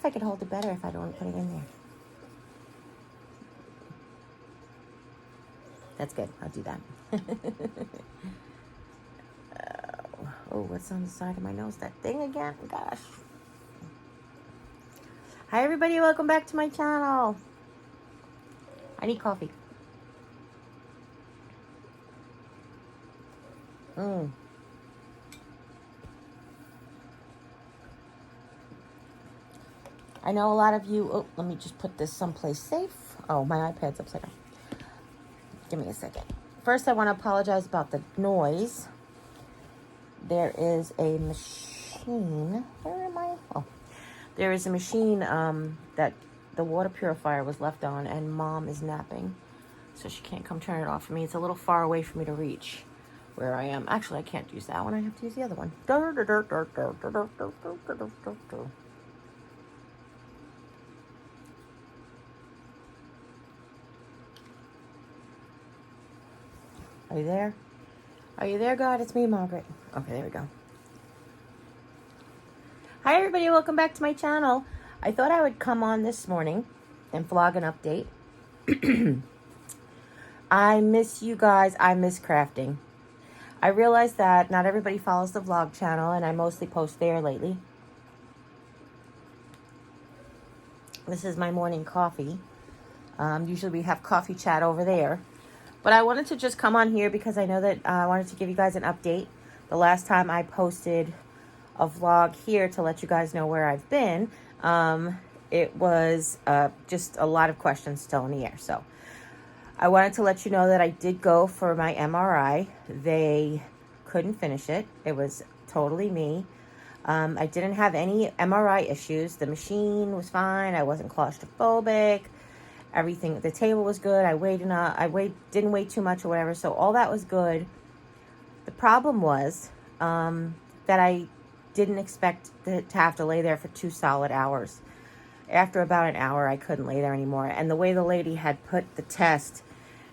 I could hold it better if I don't put it in there. That's good. I'll do that. Oh, what's on the side of my nose? That thing again? Gosh. Hi, everybody. Welcome back to my channel. I need coffee. I know a lot of you... Oh, let me just put this someplace safe. Oh, my iPad's upside down. Give me a second. First, I want to apologize about the noise. There is a machine. Where am I? Oh, there is a machine that the water purifier was left on, and Mom is napping, so she can't come turn it off for me. It's a little far away for me to reach where I am. Actually, I can't use that one. I have to use the other one. Are you there? Are you there, God? It's me, Margaret. Okay, there we go. Hi, everybody. Welcome back to my channel. I thought I would come on this morning and vlog an update. I miss you guys. I miss crafting. I realize that not everybody follows the vlog channel, and I mostly post there lately. This is my morning coffee. Usually we have coffee chat over there. But I wanted to just come on here because I know that I wanted to give you guys an update. The last time I posted a vlog here to let you guys know where I've been, it was just a lot of questions still in the air. So I wanted to let you know that I did go for my MRI. They couldn't finish it. It was totally me. I didn't have any MRI issues. The machine was fine. I wasn't claustrophobic. Everything, the table was good. I weighed enough. Didn't weigh too much or whatever. So all that was good. The problem was that I didn't expect to have to lay there for 2 solid hours. After about an hour, I couldn't lay there anymore. And the way the lady had put the test,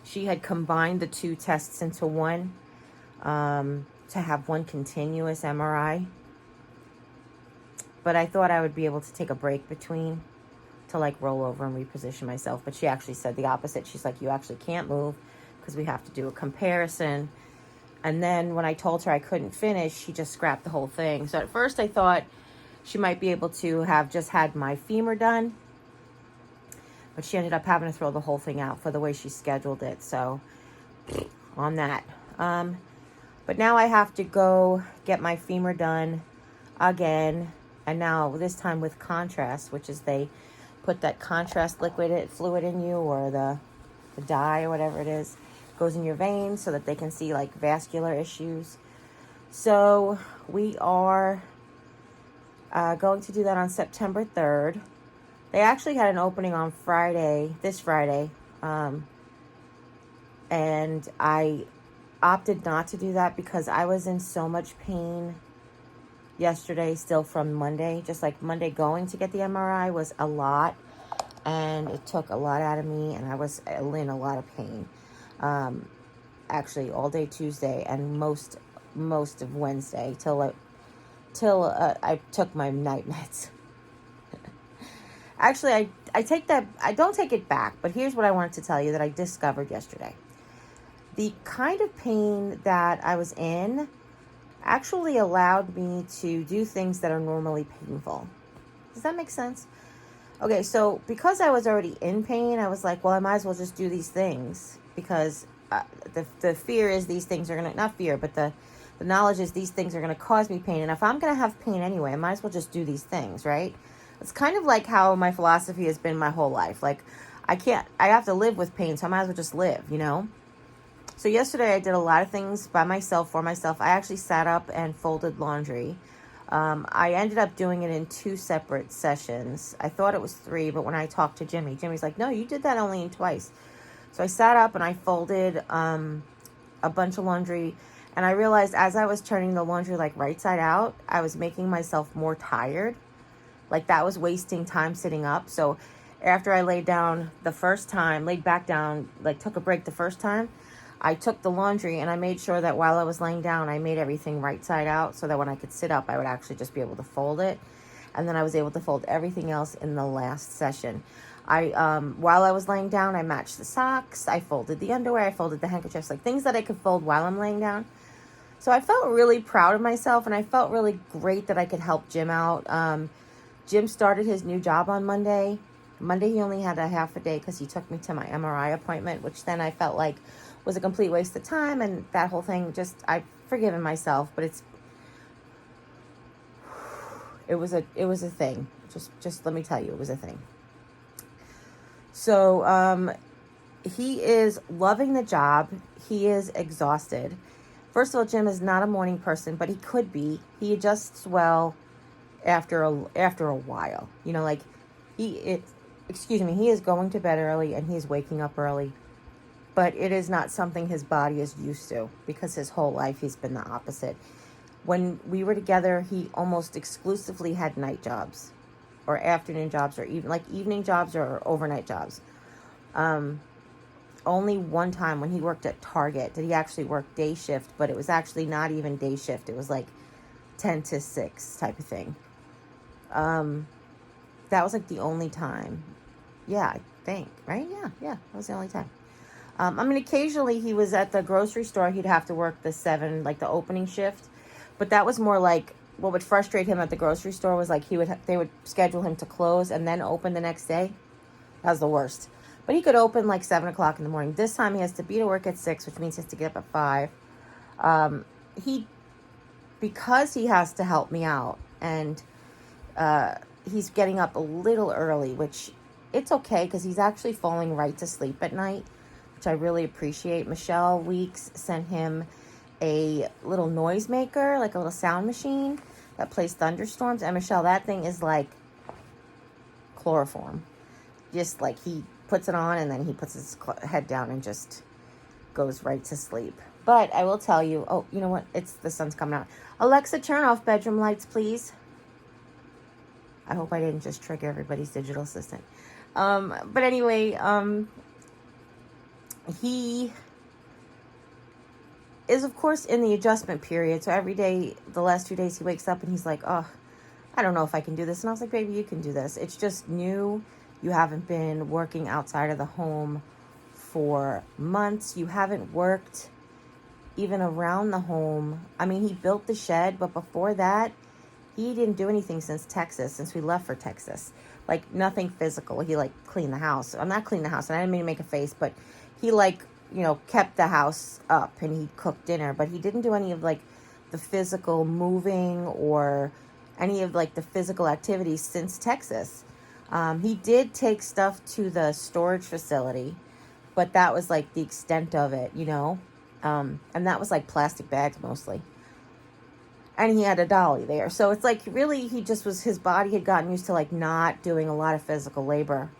she had combined the 2 tests into one to have one continuous MRI. But I thought I would be able to take a break between to like roll over and reposition myself. But she actually said the opposite. She's like, you actually can't move because we have to do a comparison. And then when I told her I couldn't finish, she just scrapped the whole thing. So at first I thought she might be able to have just had my femur done, but she ended up having to throw the whole thing out for the way she scheduled it. So on that. But now I have to go get my femur done again. And now this time with contrast, which is they put that contrast fluid in you, or the dye or whatever it is, goes in your veins so that they can see like vascular issues. So we are going to do that on September 3rd. They actually had an opening on this Friday. And I opted not to do that because I was in so much pain yesterday, still from Monday. Just like Monday going to get the MRI was a lot, and it took a lot out of me, and I was in a lot of pain. Actually all day Tuesday and most of Wednesday till I took my night meds. Actually, I don't take it back, but here's what I wanted to tell you that I discovered yesterday. The kind of pain that I was in actually allowed me to do things that are normally painful. Does that make sense? Okay, so because I was already in pain, I was like, well, I might as well just do these things, because the fear is these things are going to, not fear, but the knowledge is these things are going to cause me pain. And if I'm going to have pain anyway, I might as well just do these things, right? It's kind of like how my philosophy has been my whole life. Like, I have to live with pain, so I might as well just live, you know? So yesterday I did a lot of things by myself, for myself. I actually sat up and folded laundry. I ended up doing it in 2 separate sessions. I thought it was 3, but when I talked to Jimmy's like, no, you did that only in twice. So I sat up and I folded a bunch of laundry. And I realized as I was turning the laundry like right side out, I was making myself more tired. Like that was wasting time sitting up. So after I laid back down, like took a break the first time, I took the laundry and I made sure that while I was laying down, I made everything right side out so that when I could sit up, I would actually just be able to fold it. And then I was able to fold everything else in the last session. While I was laying down, I matched the socks, I folded the underwear, I folded the handkerchiefs, like things that I could fold while I'm laying down. So I felt really proud of myself, and I felt really great that I could help Jim out. Jim started his new job on Monday. Monday he only had a half a day because he took me to my MRI appointment, which then I felt like was a complete waste of time, and that whole thing, just, I've forgiven myself, but it was a thing. Just let me tell you, it was a thing. So he is loving the job. He is exhausted. First of all, Jim is not a morning person, but he could be. He adjusts well after a while. You know, like he is going to bed early and he's waking up early. But it is not something his body is used to, because his whole life he's been the opposite. When we were together, he almost exclusively had night jobs, or afternoon jobs, or even like evening jobs or overnight jobs. Only one time when he worked at Target did he actually work day shift, but it was actually not even day shift. It was like 10 to 6 type of thing. That was like the only time. Yeah, I think, right? Yeah, that was the only time. I mean, occasionally he was at the grocery store. He'd have to work the 7, like the opening shift. But that was more like, what would frustrate him at the grocery store was like they would schedule him to close and then open the next day. That was the worst. But he could open like 7 o'clock in the morning. This time he has to be to work at 6, which means he has to get up at 5. Because he has to help me out, and he's getting up a little early, which it's okay because he's actually falling right to sleep at night, which I really appreciate. Michelle Weeks sent him a little noisemaker, like a little sound machine that plays thunderstorms. And Michelle, that thing is like chloroform. Just like he puts it on and then he puts his head down and just goes right to sleep. But I will tell you, oh, you know what? The sun's coming out. Alexa, turn off bedroom lights, please. I hope I didn't just trigger everybody's digital assistant. But anyway, he is, of course, in the adjustment period. So every day, the last 2 days, he wakes up and he's like, oh, I don't know if I can do this. And I was like, baby, you can do this. It's just new. You haven't been working outside of the home for months. You haven't worked even around the home. I mean, he built the shed, but before that, he didn't do anything since we left for Texas. Like, nothing physical. He, like, cleaned the house. I'm not cleaning the house, and I didn't mean to make a face, but he, like, kept the house up, and he cooked dinner, but he didn't do any of, like, the physical moving or any of, like, the physical activities since Texas. He did take stuff to the storage facility, but that was, like, the extent of it, and that was, like, plastic bags mostly. And he had a dolly there. So it's like, really, his body had gotten used to, like, not doing a lot of physical labor.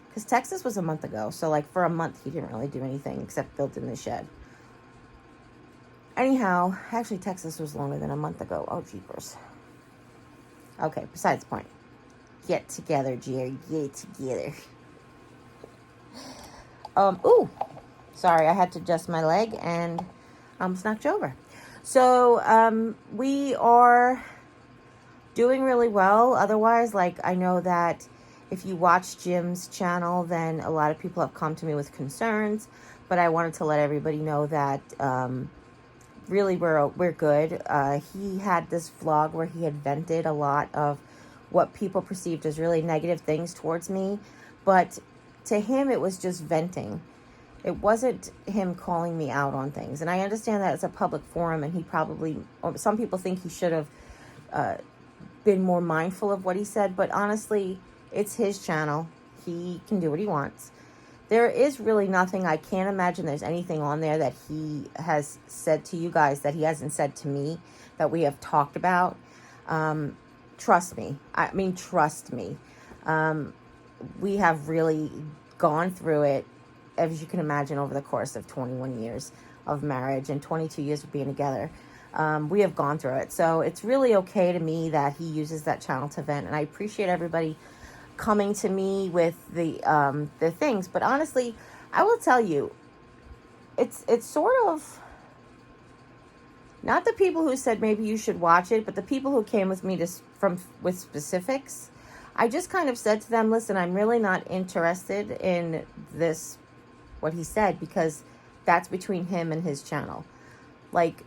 Because Texas was a month ago. So, like, for a month, he didn't really do anything except build in the shed. Anyhow, actually, Texas was longer than a month ago. Oh, jeepers. Okay, besides the point. Get together, Jerry. Get together. Ooh. Sorry, I had to adjust my leg and it's knocked you over. So, we are doing really well. Otherwise, like, I know that if you watch Jim's channel, then a lot of people have come to me with concerns. But I wanted to let everybody know that really we're good. He had this vlog where he had vented a lot of what people perceived as really negative things towards me. But to him, it was just venting. It wasn't him calling me out on things. And I understand that it's a public forum, and some people think he should have been more mindful of what he said. But honestly, it's his channel. He can do what he wants. There is really nothing. I can't imagine there's anything on there that he has said to you guys that he hasn't said to me that we have talked about. Trust me. I mean, trust me. We have really gone through it, as you can imagine, over the course of 21 years of marriage and 22 years of being together. We have gone through it. So it's really okay to me that he uses that channel to vent. And I appreciate everybody coming to me with the things. But honestly, I will tell you, it's sort of not the people who said maybe you should watch it, but the people who came with me with specifics. I just kind of said to them, listen, I'm really not interested in this, what he said, because that's between him and his channel. Like,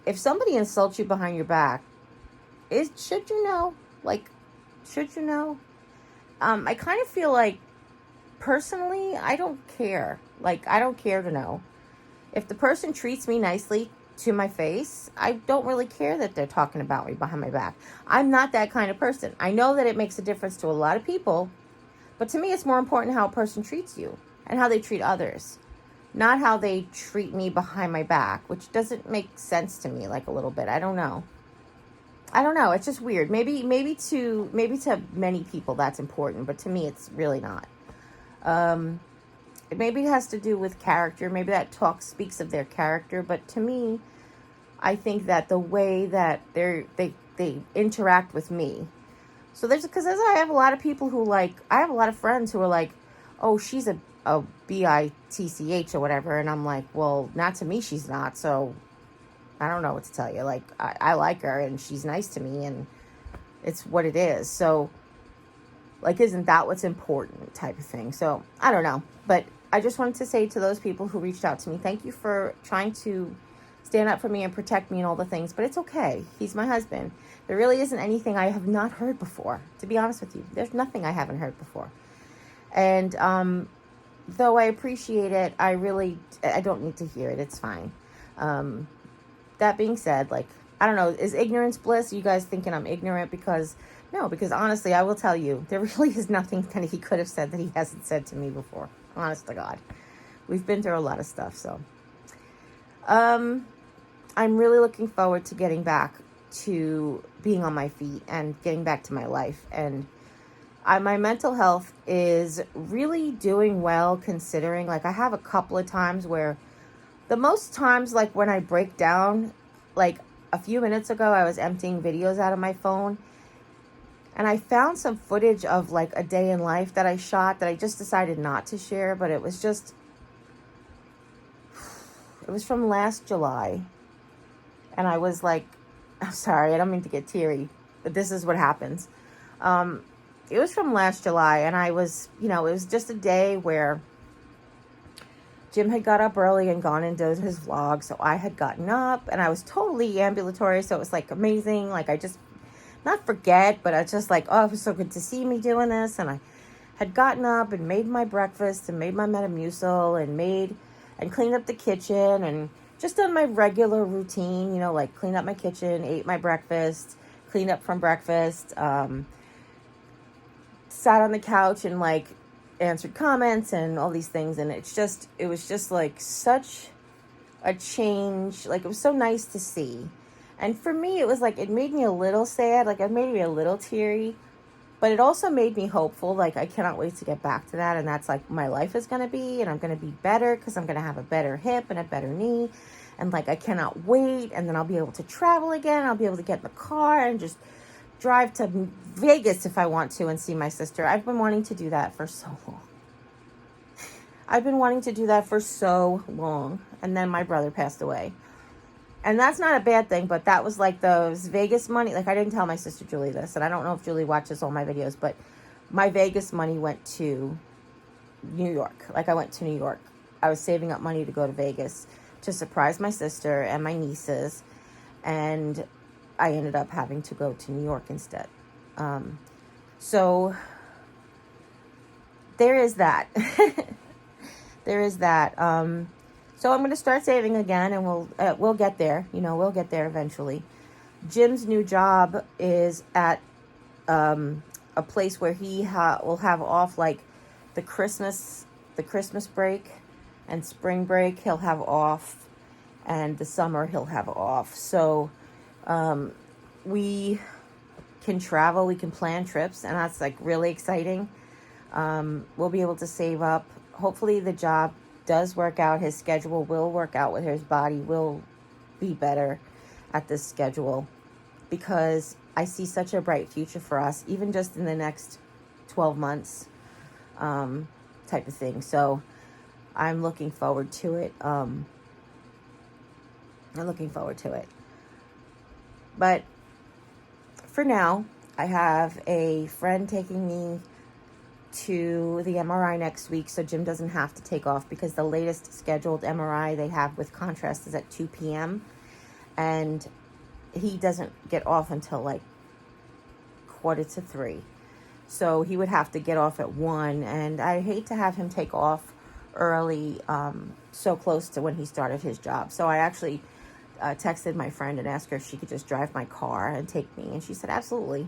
if somebody insults you behind your back, should you know? Like, should you know? I kind of feel like, personally, I don't care. Like, I don't care to know. If the person treats me nicely to my face, I don't really care that they're talking about me behind my back. I'm not that kind of person. I know that it makes a difference to a lot of people, but to me, it's more important how a person treats you and how they treat others, not how they treat me behind my back, which doesn't make sense to me, like, a little bit. I don't know. It's just weird. Maybe to many people that's important, but to me, it's really not. Maybe it has to do with character. Maybe that talk speaks of their character. But to me, I think that the way that they interact with me. So because I have a lot of people who I have a lot of friends who are like, oh, she's a bitch or whatever. And I'm like, well, not to me, she's not. So I don't know what to tell you. Like, I like her and she's nice to me and it's what it is. So, like, isn't that what's important type of thing? So I don't know. But I just wanted to say to those people who reached out to me, thank you for trying to stand up for me and protect me and all the things. But it's okay. He's my husband. There really isn't anything I have not heard before, to be honest with you. There's nothing I haven't heard before. And though I appreciate it, I don't need to hear it. It's fine. That being said, like, I don't know, is ignorance bliss? You guys thinking I'm ignorant? Because honestly, I will tell you, there really is nothing that he could have said that he hasn't said to me before. Honest to God. We've been through a lot of stuff, so. I'm really looking forward to getting back to being on my feet and getting back to my life. And my mental health is really doing well, considering, like, I have a couple of times where the most times, like, when I break down, like, a few minutes ago, I was emptying videos out of my phone. And I found some footage of, like, a day in life that I shot that I just decided not to share. But it was from last July. And I was like, I'm sorry, I don't mean to get teary, but this is what happens. It was from last July. And I was, it was just a day where Jim had got up early and gone and did his vlog. So I had gotten up and I was totally ambulatory. So it was, like, amazing. Like, I just, not forget, but I was just like, oh, it was so good to see me doing this. And I had gotten up and made my breakfast and made my Metamucil and cleaned up the kitchen and just done my regular routine, like cleaned up my kitchen, ate my breakfast, cleaned up from breakfast, sat on the couch and, like, answered comments and all these things. And it was just like such a change. Like, it was so nice to see. And for me, it was like, it made me a little sad. Like, it made me a little teary, but it also made me hopeful. Like, I cannot wait to get back to that. And that's like my life is going to be, and I'm going to be better because I'm going to have a better hip and a better knee. And, like, I cannot wait. And then I'll be able to travel again. I'll be able to get in the car and just drive to Vegas if I want to and see my sister. I've been wanting to do that for so long. And then my brother passed away. And that's not a bad thing, but that was like those Vegas money. Like, I didn't tell my sister Julie this, and I don't know if Julie watches all my videos, but my Vegas money went to New York. Like, I went to New York. I was saving up money to go to Vegas to surprise my sister and my nieces, and I ended up having to go to New York instead. So there is that. So I'm going to start saving again, and we'll get there. We'll get there eventually. Jim's new job is at a place where he will have off, like, the Christmas break and spring break. He'll have off, and the summer he'll have off. So we can travel, we can plan trips, and that's, like, really exciting. We'll be able to save up. Hopefully the job does work out. His schedule will work out with his body, will be better at this schedule, because I see such a bright future for us, even just in the next 12 months, type of thing. So I'm looking forward to it. But for now, I have a friend taking me to the MRI next week, so Jim doesn't have to take off, because the latest scheduled MRI they have with contrast is at 2 p.m. and he doesn't get off until like 2:45. So he would have to get off at 1, and I hate to have him take off early, so close to when he started his job. So I actually texted my friend and asked her if she could just drive my car and take me, and she said absolutely.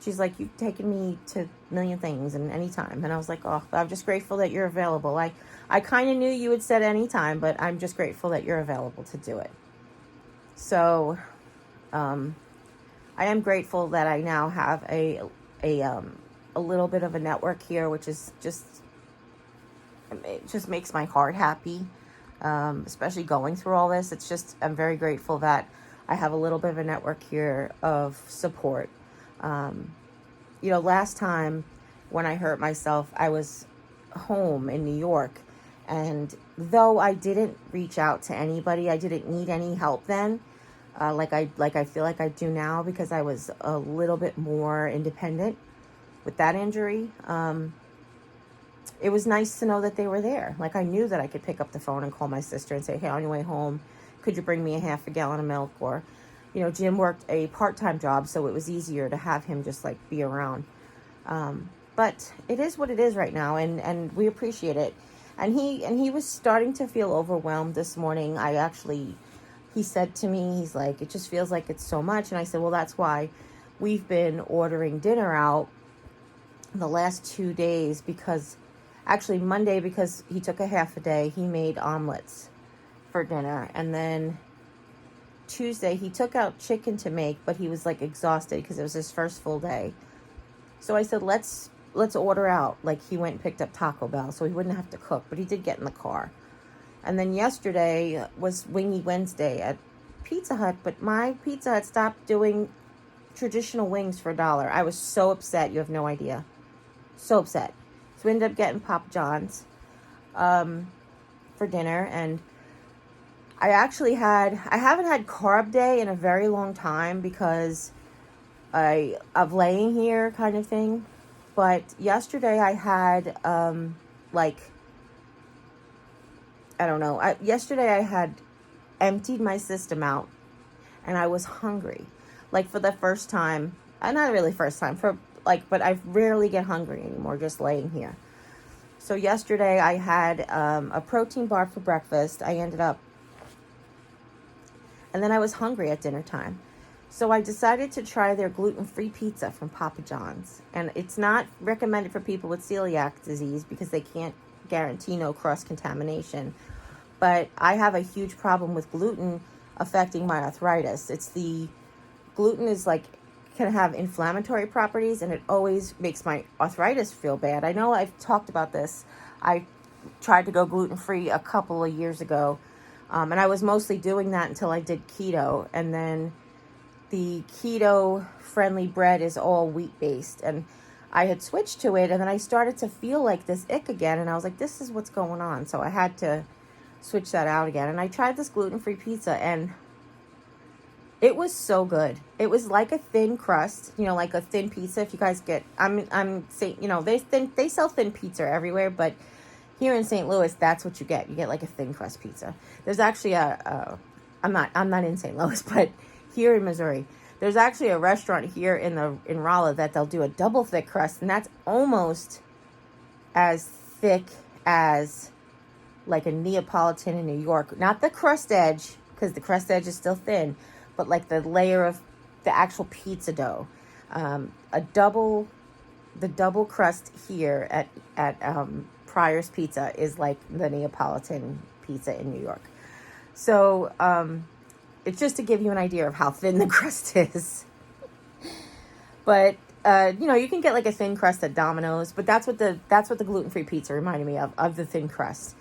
She's like, you've taken me to a million things and anytime. And I was like, oh, I'm just grateful that you're available. I kind of knew you had said anytime, but I'm just grateful that you're available to do it. So I am grateful that I now have a little bit of a network here, which is it just makes my heart happy, especially going through all this. I'm very grateful that I have a little bit of a network here of support. Last time when I hurt myself, I was home in New York, and though I didn't reach out to anybody, I didn't need any help then, like I feel like I do now, because I was a little bit more independent with that injury. It was nice to know that they were there. Like, I knew that I could pick up the phone and call my sister and say, hey, on your way home, could you bring me a half a gallon of milk? Or Jim worked a part-time job, so it was easier to have him just like be around. But it is what it is right now, and we appreciate it. And he was starting to feel overwhelmed this morning. He said to me, he's like, it just feels like it's so much. And I said, well, that's why we've been ordering dinner out the last 2 days, because actually Monday, because he took a half a day, he made omelets for dinner. And then Tuesday he took out chicken to make, but he was like exhausted because it was his first full day. So I said, let's order out. Like, he went and picked up Taco Bell so he wouldn't have to cook, but he did get in the car. And then yesterday was Wingy Wednesday at Pizza Hut, but my Pizza Hut stopped doing traditional wings for $1. I was so upset, you have no idea. So upset. So we ended up getting Papa John's for dinner, and I haven't had carb day in a very long time because of laying here kind of thing. But yesterday I had, yesterday I had emptied my system out, and I was hungry. Like, for the first time, not really first time, but I rarely get hungry anymore just laying here. So yesterday I had a protein bar for breakfast. And then I was hungry at dinner time. So I decided to try their gluten-free pizza from Papa John's. And it's not recommended for people with celiac disease because they can't guarantee no cross-contamination. But I have a huge problem with gluten affecting my arthritis. Gluten can have inflammatory properties, and it always makes my arthritis feel bad. I know I've talked about this. I tried to go gluten-free a couple of years ago. And I was mostly doing that until I did keto. And then the keto-friendly bread is all wheat-based. And I had switched to it, and then I started to feel like this ick again. And I was like, this is what's going on. So I had to switch that out again. And I tried this gluten-free pizza, and it was so good. It was like a thin crust, like a thin pizza. If you guys get, I'm saying, they sell thin pizza everywhere, but here in St. Louis, that's what you get. You get like a thin crust pizza. There's actually I'm not in St. Louis, but here in Missouri, there's actually a restaurant here in Rolla that they'll do a double thick crust, and that's almost as thick as like a Neapolitan in New York. Not the crust edge, because the crust edge is still thin, but like the layer of the actual pizza dough. The double crust here at Pryor's Pizza is like the Neapolitan pizza in New York. So it's just to give you an idea of how thin the crust is. But you can get like a thin crust at Domino's, but that's what the gluten-free pizza reminded me of the thin crust.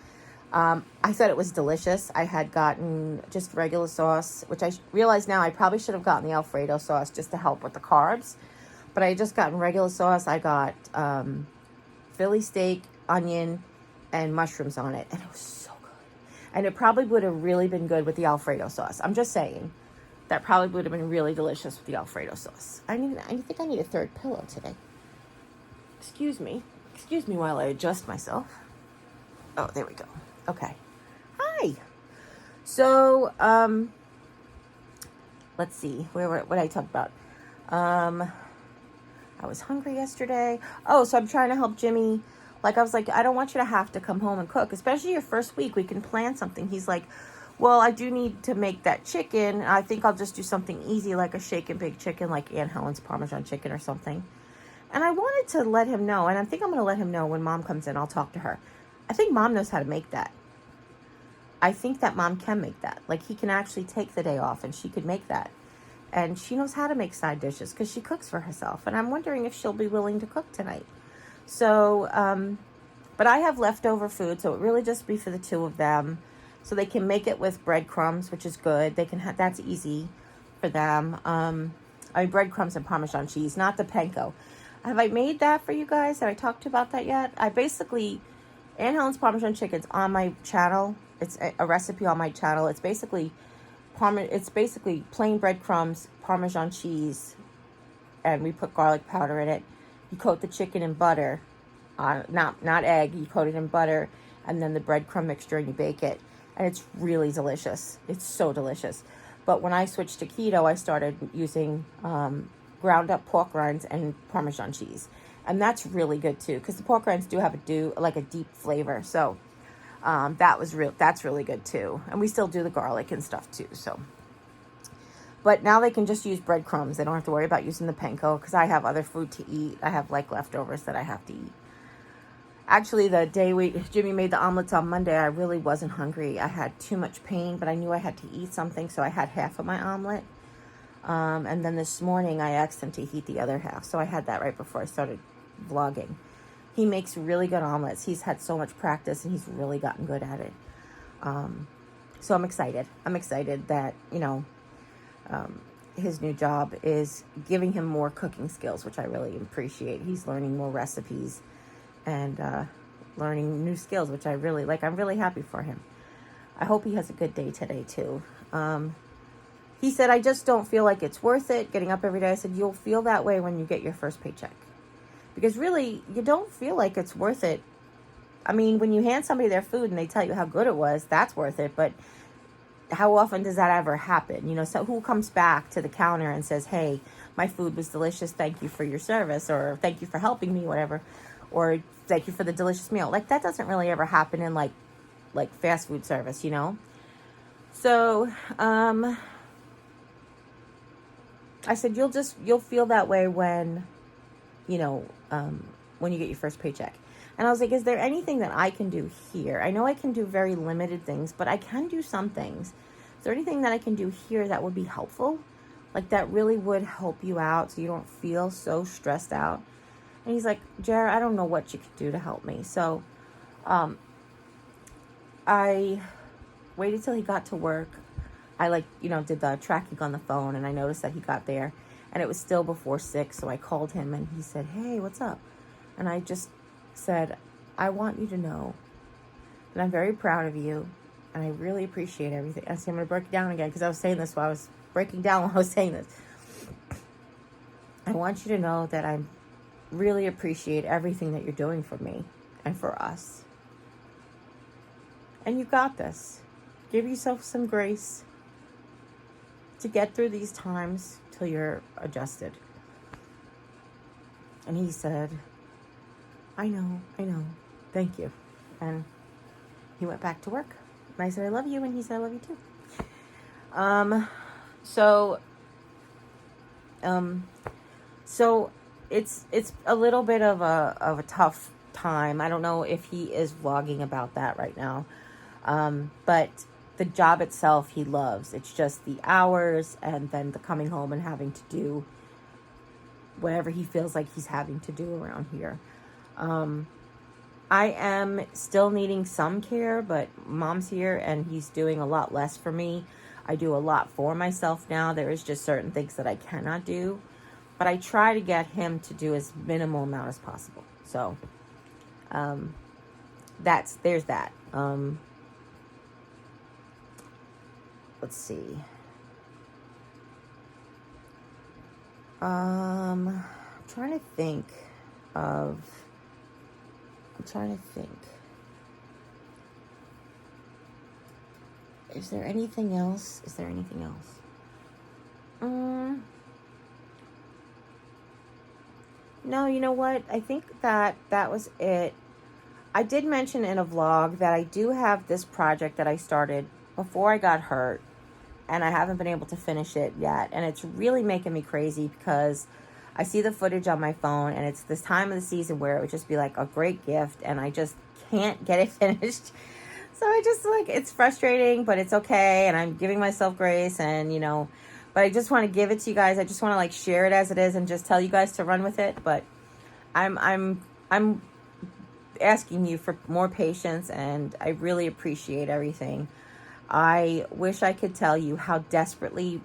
I thought it was delicious. I had gotten just regular sauce, which I realize now I probably should have gotten the Alfredo sauce just to help with the carbs. But I had just gotten regular sauce. I got Philly steak, onion, and mushrooms on it. And it was so good. And it probably would have really been good with the Alfredo sauce. I'm just saying. That probably would have been really delicious with the Alfredo sauce. I think I need a third pillow today. Excuse me while I adjust myself. Oh, there we go. Okay. Hi. So, let's see. What did I talk about? I was hungry yesterday. Oh, so I'm trying to help Jimmy. Like, I was like, I don't want you to have to come home and cook, especially your first week. We can plan something. He's like, well, I do need to make that chicken. I think I'll just do something easy, like a shake and bake chicken, like Aunt Helen's Parmesan chicken or something. And I wanted to let him know, and I think I'm going to let him know when Mom comes in. I'll talk to her. I think Mom knows how to make that. I think that Mom can make that. Like, he can actually take the day off, and she could make that. And she knows how to make side dishes because she cooks for herself. And I'm wondering if she'll be willing to cook tonight. So, but I have leftover food, so it really just be for the two of them. So they can make it with breadcrumbs, which is good. They can have, that's easy for them. Breadcrumbs and Parmesan cheese, not the panko. Have I made that for you guys? Have I talked about that yet? I basically, Aunt Helen's Parmesan chicken's on my channel. It's a recipe on my channel. It's basically plain breadcrumbs, Parmesan cheese, and we put garlic powder in it. You coat the chicken in butter, not egg. You coat it in butter, and then the breadcrumb mixture, and you bake it. And it's really delicious. It's so delicious. But when I switched to keto, I started using ground up pork rinds and Parmesan cheese. And that's really good too, because the pork rinds do have a deep flavor. So that's really good too. And we still do the garlic and stuff too. So, but now they can just use breadcrumbs. They don't have to worry about using the panko because I have other food to eat. I have like leftovers that I have to eat. Actually, the day Jimmy made the omelets on Monday, I really wasn't hungry. I had too much pain, but I knew I had to eat something, so I had half of my omelet. And then this morning, I asked him to heat the other half, so I had that right before I started vlogging. He makes really good omelets. He's had so much practice, and he's really gotten good at it. So I'm excited. I'm excited that, his new job is giving him more cooking skills, which I really appreciate. He's learning more recipes and learning new skills, which I really like. I'm really happy for him. I hope he has a good day today, too. He said, I just don't feel like it's worth it getting up every day. I said, you'll feel that way when you get your first paycheck. Because really, you don't feel like it's worth it. I mean, when you hand somebody their food and they tell you how good it was, that's worth it. But how often does that ever happen? So who comes back to the counter and says, hey, my food was delicious. Thank you for your service, or thank you for helping me, whatever. Or thank you for the delicious meal. Like, that doesn't really ever happen in like fast food service, So, I said, you'll feel that way when, when you get your first paycheck. And I was like, is there anything that I can do here? I know I can do very limited things, but I can do some things. Is there anything that I can do here that would be helpful? Like, that really would help you out so you don't feel so stressed out? And he's like, Jeri, I don't know what you could do to help me. So, I waited till he got to work. I did the tracking on the phone, and I noticed that he got there and it was still before 6. So I called him and he said, hey, what's up? And I just said, I want you to know that I'm very proud of you and I really appreciate everything. I said, I'm going to break it down again because I was saying this while I was breaking down while I was saying this. I want you to know that I really appreciate everything that you're doing for me and for us. And you got this. Give yourself some grace to get through these times till you're adjusted. And he said, I know. Thank you. And he went back to work. And I said, I love you. And he said, I love you too. So it's a little bit of a tough time. I don't know if he is vlogging about that right now. But the job itself, he loves. It's just the hours and then the coming home and having to do whatever he feels like he's having to do around here. I am still needing some care, but Mom's here and he's doing a lot less for me. I do a lot for myself now. There is just certain things that I cannot do, but I try to get him to do as minimal amount as possible. So, there's that. Let's see. I'm trying to think of, is there anything else? No, you know what? I think that was it. I did mention in a vlog that I do have this project that I started before I got hurt, and I haven't been able to finish it yet. And it's really making me crazy because I see the footage on my phone, and it's this time of the season where it would just be like a great gift, and I just can't get it finished. So I just it's frustrating, but it's okay. And I'm giving myself grace, and but I just want to give it to you guys. I just want to share it as it is and just tell you guys to run with it. But I'm asking you for more patience, and I really appreciate everything. I wish I could tell you how desperately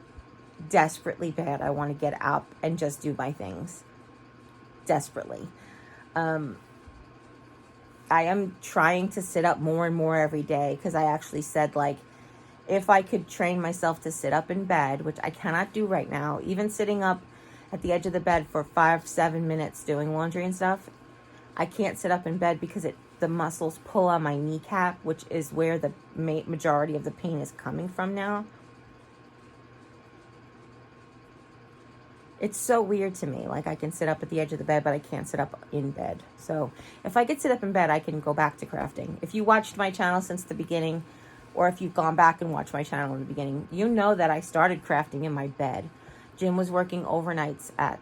bad I want to get up and just do my things. Desperately. I am trying to sit up more and more every day, because I actually said, if I could train myself to sit up in bed, which I cannot do right now, even sitting up at the edge of the bed for 5-7 minutes doing laundry and stuff, I can't sit up in bed because the muscles pull on my kneecap, which is where the majority of the pain is coming from now. It's so weird to me. I can sit up at the edge of the bed, but I can't sit up in bed. So if I could sit up in bed, I can go back to crafting. If you watched my channel since the beginning, or if you've gone back and watched my channel in the beginning, you know that I started crafting in my bed. Jim was working overnights at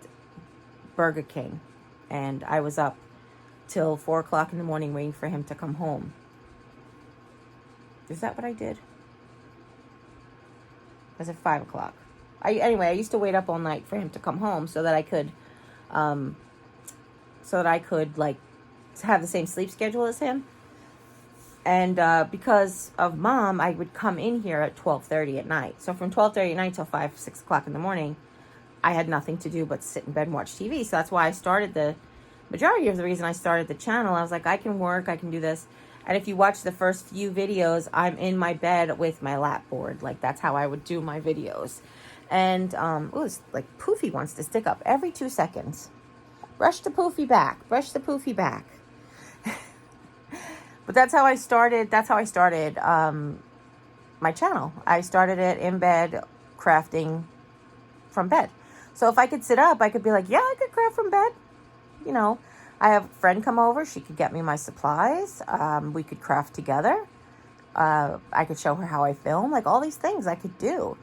Burger King, and I was up till 4 o'clock in the morning waiting for him to come home. Is that what I did? Was it 5 o'clock? Anyway, I used to wait up all night for him to come home so that I could have the same sleep schedule as him. And because of Mom, I would come in here at 12:30 at night. So from 12:30 at night till 5-6 o'clock in the morning, I had nothing to do but sit in bed and watch TV. So that's why I started the majority of the reason I started the channel. I was like, I can work, I can do this. And if you watch the first few videos, I'm in my bed with my lap board. That's how I would do my videos. And, it's Poofy wants to stick up every 2 seconds. Brush the Poofy back. But that's how I started my channel. I started it in bed, crafting from bed. So if I could sit up, I could be like, yeah, I could craft from bed. I have a friend come over. She could get me my supplies. We could craft together. I could show her how I film. All these things I could do.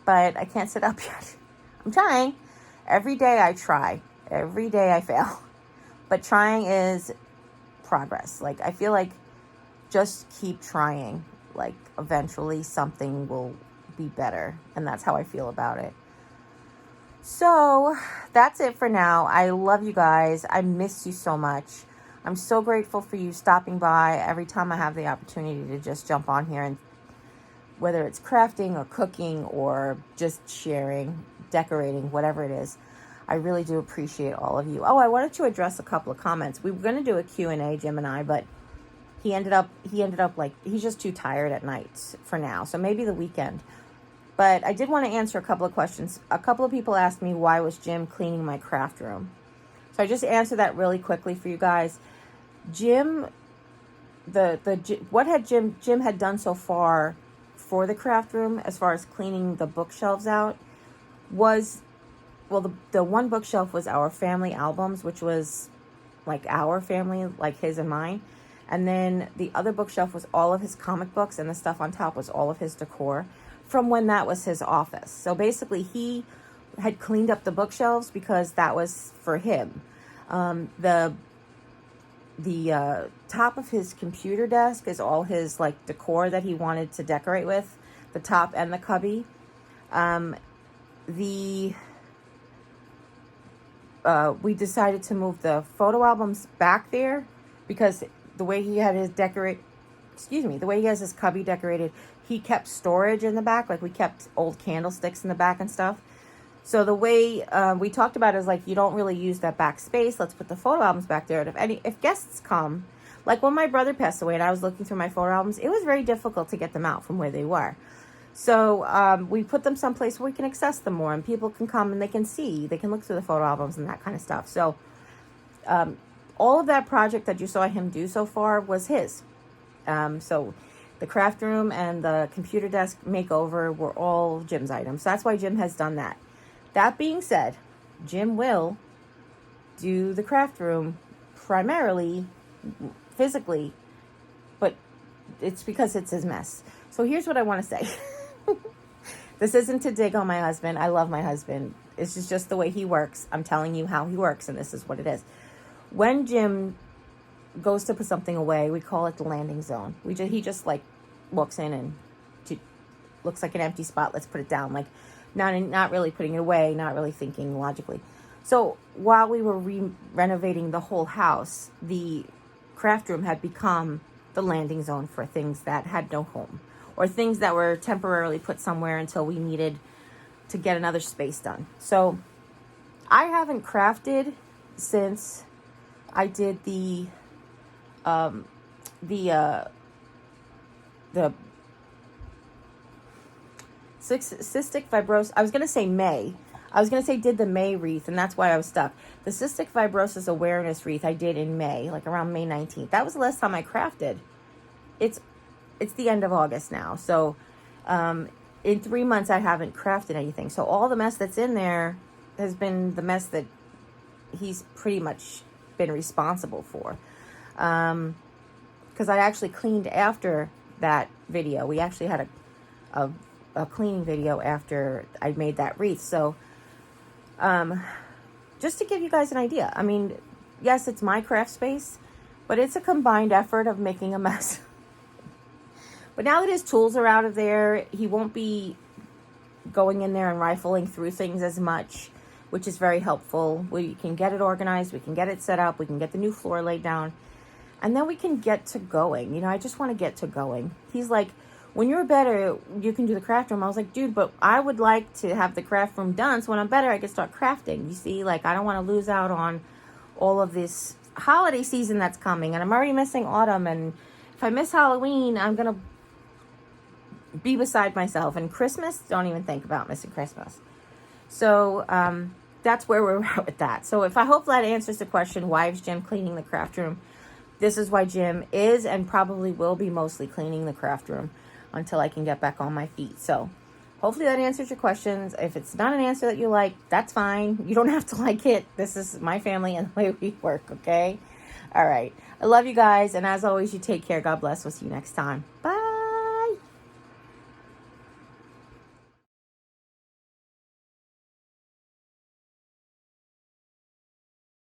But I can't sit up yet. I'm trying. Every day I try. Every day I fail. But trying is progress. I feel just keep trying. Eventually something will be better. And that's how I feel about it. So that's it for now. I love you guys. I miss you so much. I'm so grateful for you stopping by every time I have the opportunity to just jump on here, and whether it's crafting or cooking or just sharing, decorating, whatever it is. I really do appreciate all of you. Oh, I wanted to address a couple of comments. We were going to do a Q&A, Jim and I, but he ended up he's just too tired at night for now. So maybe the weekend. But I did want to answer a couple of questions. A couple of people asked me, why was Jim cleaning my craft room? So I just answered that really quickly for you guys. Jim, what had Jim had done so far for the craft room, as far as cleaning the bookshelves out, was, the one bookshelf was our family albums, which was our family, his and mine. And then the other bookshelf was all of his comic books, and the stuff on top was all of his decor from when that was his office. So basically he had cleaned up the bookshelves because that was for him. The top of his computer desk is all his decor that he wanted to decorate with, the top and the cubby. We decided to move the photo albums back there because the way he had his the way he has his cubby decorated, he kept storage in the back. We kept old candlesticks in the back and stuff. So the way we talked about it is you don't really use that back space. Let's put the photo albums back there. And if guests come, when my brother passed away and I was looking through my photo albums, it was very difficult to get them out from where they were. So we put them someplace where we can access them more, and people can come and they can see, they can look through the photo albums and that kind of stuff. So all of that project that you saw him do so far was his. So the craft room and the computer desk makeover were all Jim's items. So that's why Jim has done that. That being said, Jim will do the craft room primarily physically, but it's because it's his mess. So here's what I want to say. This isn't to dig on my husband. I love my husband. This is just the way he works. I'm telling you how he works, and this is what it is. When Jim goes to put something away, we call it the landing zone. He just like walks in and looks like an empty spot. Let's put it down. Like not really putting it away, not really thinking logically. So while we were renovating the whole house, the craft room had become the landing zone for things that had no home, or things that were temporarily put somewhere until we needed to get another space done. So I haven't crafted since I did the cystic fibrosis. I was going to say May. I was going to say did the May wreath, and that's why I was stuck. The cystic fibrosis awareness wreath I did in May, like around May 19th. That was the last time I crafted. It's the end of August now. So in 3 months, I haven't crafted anything. So all the mess that's in there has been the mess that he's pretty much been responsible for. Because I actually cleaned after that video. We actually had a cleaning video after I made that wreath. So just to give you guys an idea. I mean, yes, it's my craft space, but it's a combined effort of making a mess. But now that his tools are out of there, he won't be going in there and rifling through things as much, which is very helpful. We can get it organized, we can get it set up, we can get the new floor laid down, and then we can get to going. You know, I just want to get to going. He's like, when you're better, you can do the craft room. I was like, dude, but I would like to have the craft room done, so when I'm better, I can start crafting. You see, like, I don't want to lose out on all of this holiday season that's coming, and I'm already missing autumn, and if I miss Halloween, I'm going to be beside myself. And Christmas, don't even think about missing Christmas. So that's where we're at with that. So I hope that answers the question, why is Jim cleaning the craft room? This is why Jim is and probably will be mostly cleaning the craft room until I can get back on my feet. So hopefully that answers your questions. If it's not an answer that you like, that's fine. You don't have to like it. This is my family and the way we work, okay? All right. I love you guys. And as always, you take care. God bless. We'll see you next time. Bye.